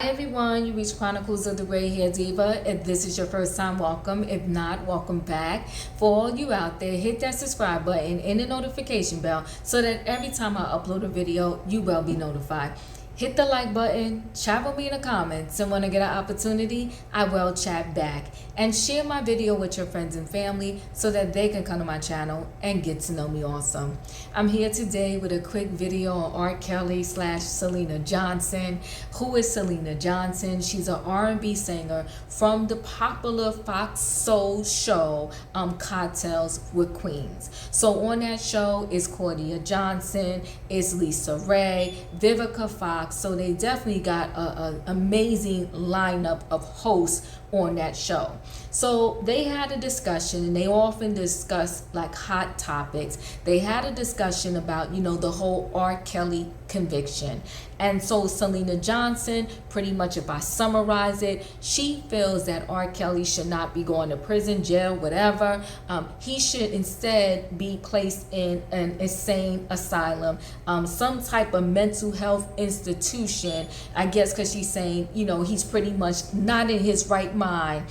Hi everyone, you reach Chronicles of the Gray Hair Diva. If this is your first time, welcome. If not, welcome back. For all you out there, hit that subscribe button and the notification bell so that every time I upload a video, you will be notified. Hit the like button, chat with me in the comments, and when I get an opportunity, I will chat back. And share my video with your friends and family so that they can come to my channel and get to know me also. I'm here today with a quick video on R. Kelly / Syleena Johnson. Who is Syleena Johnson? She's an R&B singer from the popular Fox Soul show, Cocktails with Queens. So on that show is Cordia Johnson, is Lisa Ray, Vivica Fox. So they definitely got an amazing lineup of hosts on that show. So they had a discussion, and they often discuss like hot topics. They had a discussion about, the whole R. Kelly conviction. And so Syleena Johnson, pretty much if I summarize it, she feels that R. Kelly should not be going to prison, jail, whatever. He should instead be placed in an insane asylum, some type of mental health institution, I guess, because she's saying, he's pretty much not in his right mind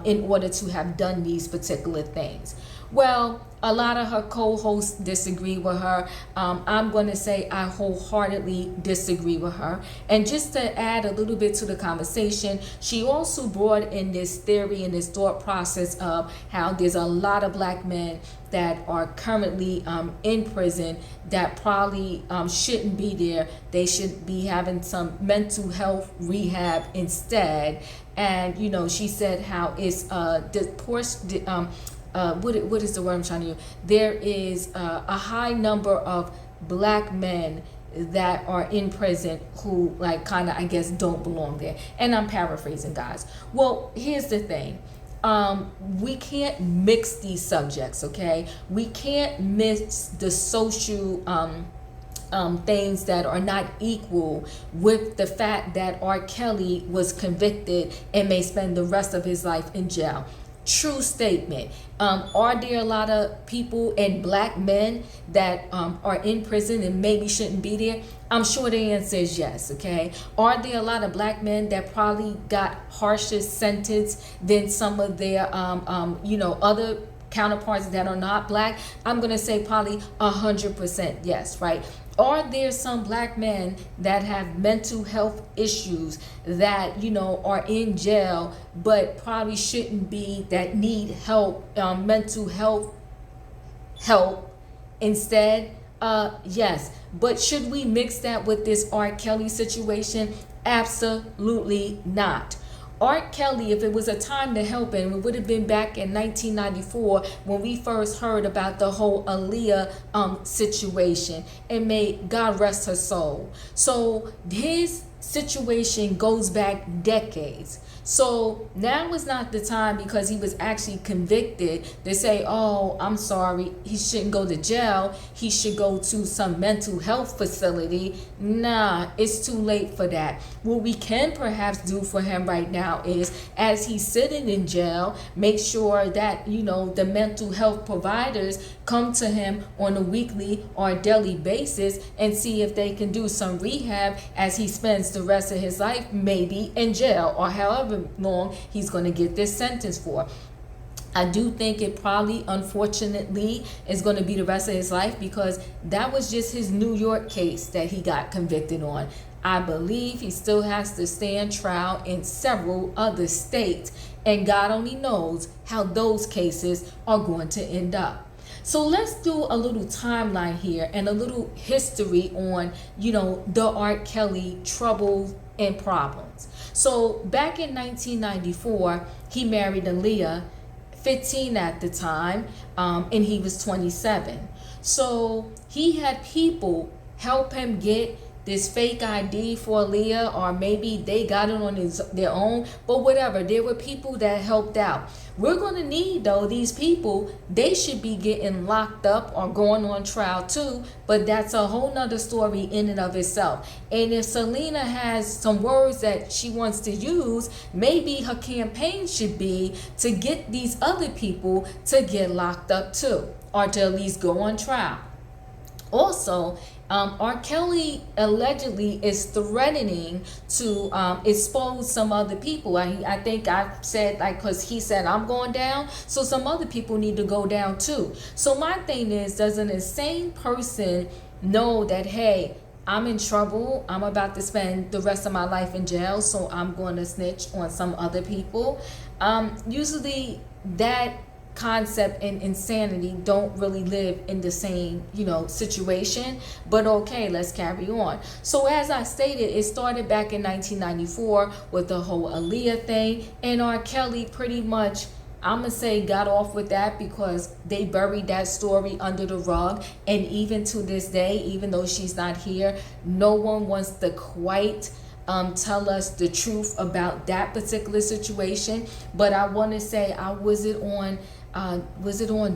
in order to have done these particular things. Well, a lot of her co-hosts disagree with her. I'm going to say I wholeheartedly disagree with her. And just to add a little bit to the conversation, she also brought in this theory and this thought process of how there's a lot of black men that are currently in prison that probably shouldn't be there. They should be having some mental health rehab instead. And, she said how it's what is the word I'm trying to use? There is a high number of black men that are in prison who I guess don't belong there. And I'm paraphrasing, guys. Well, here's the thing. We can't mix these subjects, okay? We can't mix the social things that are not equal with the fact that R. Kelly was convicted and may spend the rest of his life in jail. True statement. Are there a lot of people and black men that are in prison and maybe shouldn't be there? I'm sure the answer is yes, okay? Are there a lot of black men that probably got harsher sentence than some of their, other counterparts that are not black? I'm going to say probably 100% yes, right? Are there some black men that have mental health issues that, are in jail, but probably shouldn't be, that need help, mental health help instead? Yes. But should we mix that with this R. Kelly situation? Absolutely not. R. Kelly, if it was a time to help him, it would have been back in 1994 when we first heard about the whole Aaliyah situation. And may God rest her soul. So his situation goes back decades. So now is not the time, because he was actually convicted, to say, oh, I'm sorry, he shouldn't go to jail. He should go to some mental health facility. Nah, it's too late for that. What we can perhaps do for him right now is, as he's sitting in jail, make sure that, the mental health providers come to him on a weekly or daily basis and see if they can do some rehab as he spends the rest of his life maybe in jail, or however long he's going to get this sentence for. I do think it probably, unfortunately, is going to be the rest of his life, because that was just his New York case that he got convicted on. I believe he still has to stand trial in several other states, and God only knows how those cases are going to end up. So let's do a little timeline here and a little history on, the R. Kelly troubles and problems. So back in 1994, he married Aaliyah, 15 at the time, and he was 27. So he had people help him get this fake ID for Aaliyah, or maybe they got it on their own, but whatever. There were people that helped out. We're going to need, though, these people. They should be getting locked up or going on trial too, but that's a whole nother story in and of itself. And if Syleena has some words that she wants to use, maybe her campaign should be to get these other people to get locked up too, or to at least go on trial. Also, R. Kelly allegedly is threatening to expose some other people. I think I said, like, because he said I'm going down, so some other people need to go down too. So my thing is, does an insane person know that, hey, I'm in trouble, I'm about to spend the rest of my life in jail, so I'm going to snitch on some other people? Usually that concept and insanity don't really live in the same, situation. But okay, let's carry on. So as I stated, it started back in 1994 with the whole Aaliyah thing, and R. Kelly pretty much, I'm going to say, got off with that because they buried that story under the rug. And even to this day, even though she's not here, no one wants to quite tell us the truth about that particular situation. But I want to say, was it on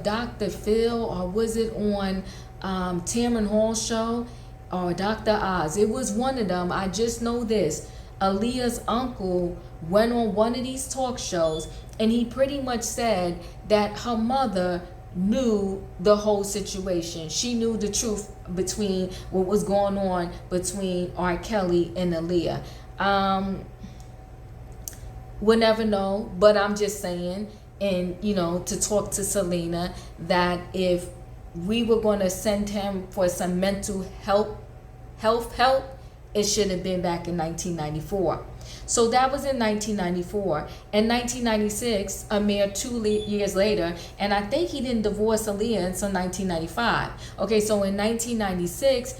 Dr. Phil, or was it on Tamron Hall's show, or Dr. Oz? It was one of them. I just know this. Aaliyah's uncle went on one of these talk shows, and he pretty much said that her mother knew the whole situation. She knew the truth between what was going on between R. Kelly and Aaliyah. We'll never know, but I'm just saying, and to talk to Syleena, that if we were going to send him for some mental health help, it should have been back in 1994. So that was in 1994. In 1996, a mere 2 years later, and I think he didn't divorce Aaliyah until 1995. Okay, so in 1996,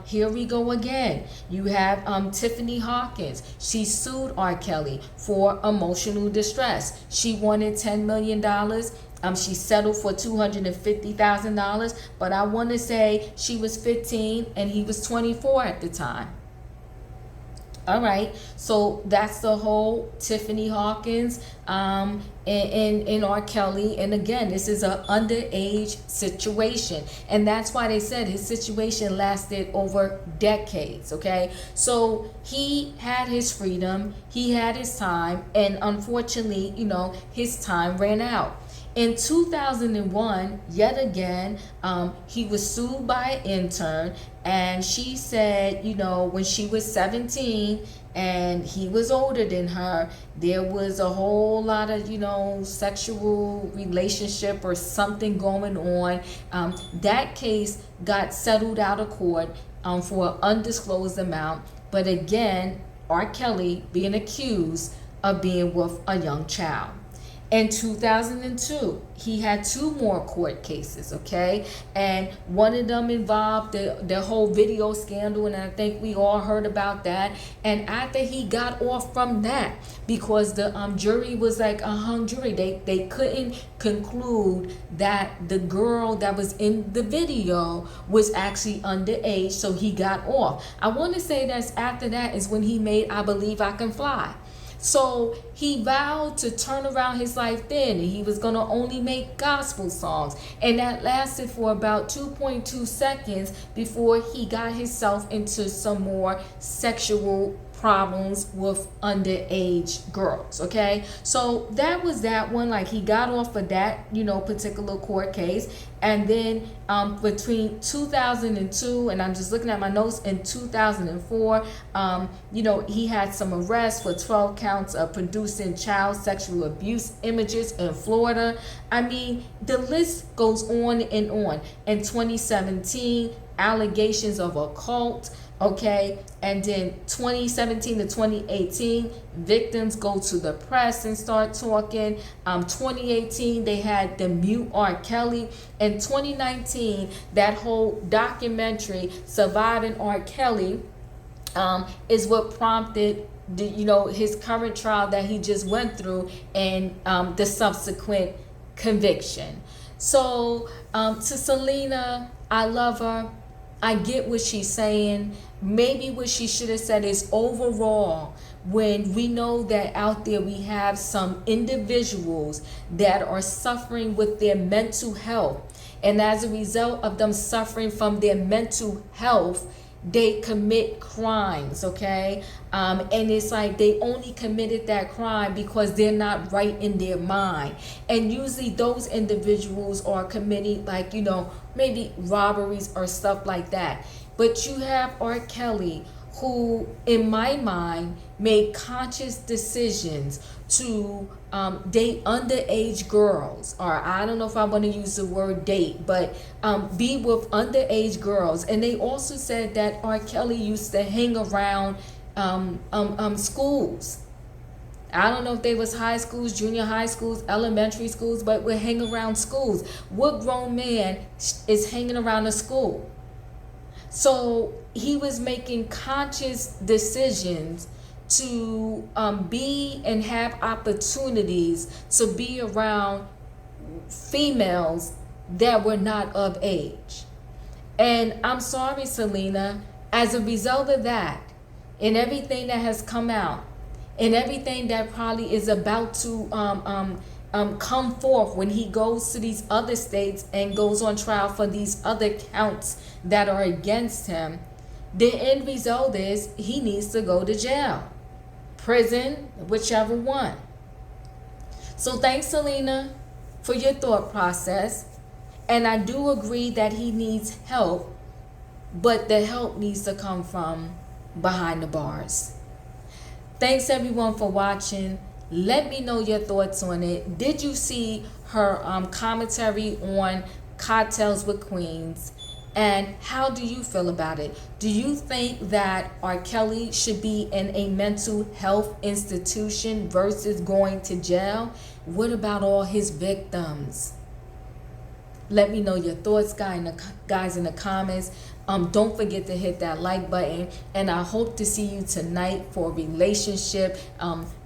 here we go again. You have Tiffany Hawkins. She sued R. Kelly for emotional distress. She wanted $10 million. She settled for $250,000, but I want to say she was 15 and he was 24 at the time. All right, so that's the whole Tiffany Hawkins and R. Kelly. And again, this is an underage situation. And that's why they said his situation lasted over decades, okay? So he had his freedom, he had his time, and unfortunately, his time ran out. In 2001, yet again, he was sued by an intern, and she said, when she was 17 and he was older than her, there was a whole lot of, sexual relationship or something going on. That case got settled out of court for an undisclosed amount. But again, R. Kelly being accused of being with a young child. In 2002, he had 2 more court cases, okay? And one of them involved the whole video scandal, and I think we all heard about that. And after he got off from that, because the jury was like a hung jury, they couldn't conclude that the girl that was in the video was actually underage, so he got off. I want to say that's after that is when he made I Believe I Can Fly. So he vowed to turn around his life then, and he was going to only make gospel songs. And that lasted for about 2.2 seconds before he got himself into some more sexual problems with underage girls, okay? So that was that one. Like, he got off of that, particular court case. And then between 2002, and I'm just looking at my notes, in 2004, he had some arrests for 12 counts of producing child sexual abuse images in Florida. I mean, the list goes on and on. In 2017, allegations of a cult. Okay, and then 2017 to 2018, victims go to the press and start talking. 2018, they had the mute R. Kelly. In 2019, that whole documentary, Surviving R. Kelly, is what prompted his current trial that he just went through, and the subsequent conviction. So to Syleena, I love her. I get what she's saying. Maybe what she should have said is, overall, when we know that out there we have some individuals that are suffering with their mental health, and as a result of them suffering from their mental health, they commit crimes, okay? And it's like they only committed that crime because they're not right in their mind. And usually those individuals are committing, like, maybe robberies or stuff like that. But you have R. Kelly, who, in my mind, made conscious decisions to date underage girls, or I don't know if I want to use the word date, but be with underage girls. And they also said that R. Kelly used to hang around schools. I don't know if they was high schools, junior high schools, elementary schools, but would hang around schools. What grown man is hanging around a school? So he was making conscious decisions to be and have opportunities to be around females that were not of age. And I'm sorry, Syleena, as a result of that, and everything that has come out, and everything that probably is about to come forth when he goes to these other states and goes on trial for these other counts that are against him, the end result is he needs to go to jail, prison, whichever one. So thanks, Syleena, for your thought process. And I do agree that he needs help, but the help needs to come from behind the bars. Thanks everyone for watching. Let me know your thoughts on it. Did you see her commentary on Cartels with Queens? And how do you feel about it? Do you think that R. Kelly should be in a mental health institution versus going to jail? What about all his victims? Let me know your thoughts, guys, in the comments. Don't forget to hit that like button, and I hope to see you tonight for relationship.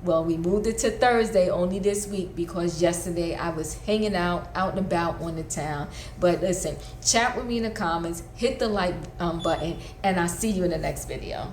Well, we moved it to Thursday only this week because yesterday I was hanging out and about on the town. But listen, chat with me in the comments, hit the like button, and I'll see you in the next video.